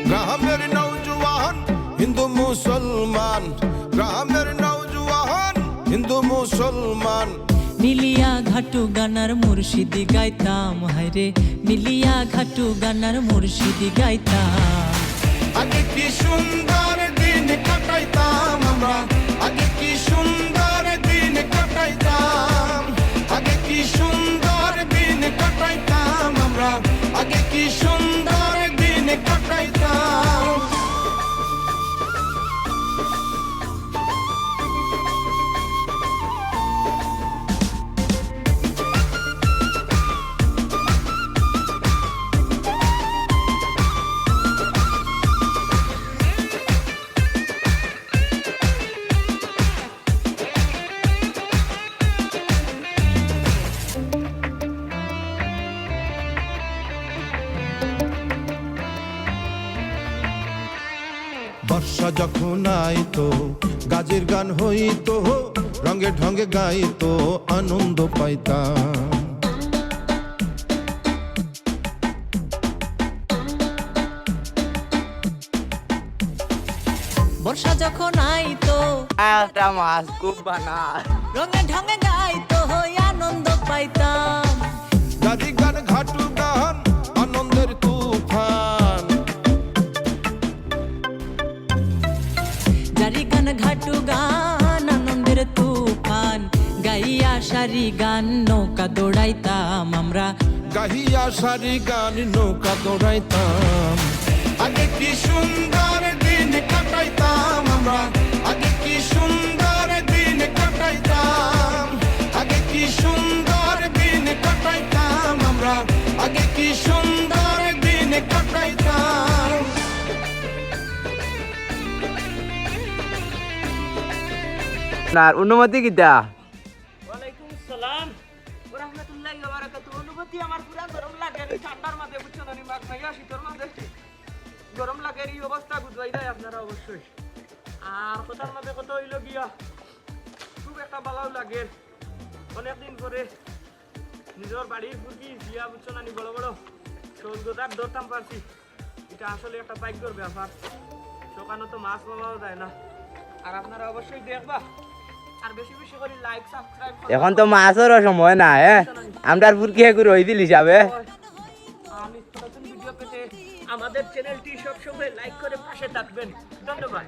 গ্রামের নওজওয়ান হিন্দু মুসলমান, গ্রামের নওজওয়ান হিন্দু মুসলমান। মিলিয়া ঘাটু গানার মুর্শিদি গাইতাম, হায়রে মিলিয়া ঘাটু গানার মুর্শিদি গাইতাম। আগে কি সুন্দর দিন কাটাইতাম আমরা, আগে কি সুন্দর দিন কাটাইতাম, আগে কি সুন্দর দিন কাটাইতাম আমরা, আগে কি সুন্দর দিন কাটাইতাম। বর্ষা যখন আইতো গাজের গান হইতো, রঙে ঢঙ্গে গাইতো আনন্দ পাইতাম। বর্ষা যখন আইতো একটা মাছ খুব বানা রঙে ঢঙে গাইতো আনন্দ পাইতাম। গাজি গান ঘাটু গান আনন্দের তুফান, জারি গান ঘাটু গান আনন্দের তুফান, গাইয়া সারি গান নৌকা দৌড়াইতাম আমরা, গাহিয়া সারি গান নৌকা দৌড়াইতাম। আগে কি সুন্দর দিন কাটাইতাম আমরা, আগে কি সুন্দর দিন কাটাইতাম, আগে কি সুন্দর দিন কাটাইতাম আমরা, আগে কি সুন্দর দিন কাটাইতাম। আপনার অনুমতি কিটা? ওয়ালাইকুম আসসালাম ওয়া রাহমাতুল্লাহি ওয়া বারাকাতুহু। অনুভূতি আমার পুরা গরম লাগে, এই ঠান্ডার মাঝে বুঝছো না, মাঘ মাইয়া শীতের মাঝে গরম লাগে, এই অবস্থা বুঝবাই যায় আপনারা অবশ্যই। আর কথার মাঝে কত হইল গিয়া খুব একটা ভালো লাগে, অনেকদিন পরে নিজের বাড়ির ফুরকি দিয়া বুঝছো না, বড় বড় শোলগোদার ধরতাম পারছি, এটা আসলে একটা ভাগ্যের ব্যাপার। সকালে তো মাছ পাওয়া যায় না, আর আপনারা অবশ্যই দেখবা আর বেশি বেশি করে লাইক সাবস্ক্রাইব। এখন তো মাছেরও সময় না, আমরা ফুরকি করে হই দিল হিসাবে। আমি নতুন ভিডিও পেতে আমাদের চ্যানেলটি সবসময় লাইক করে পাশে থাকবেন। ধন্যবাদ।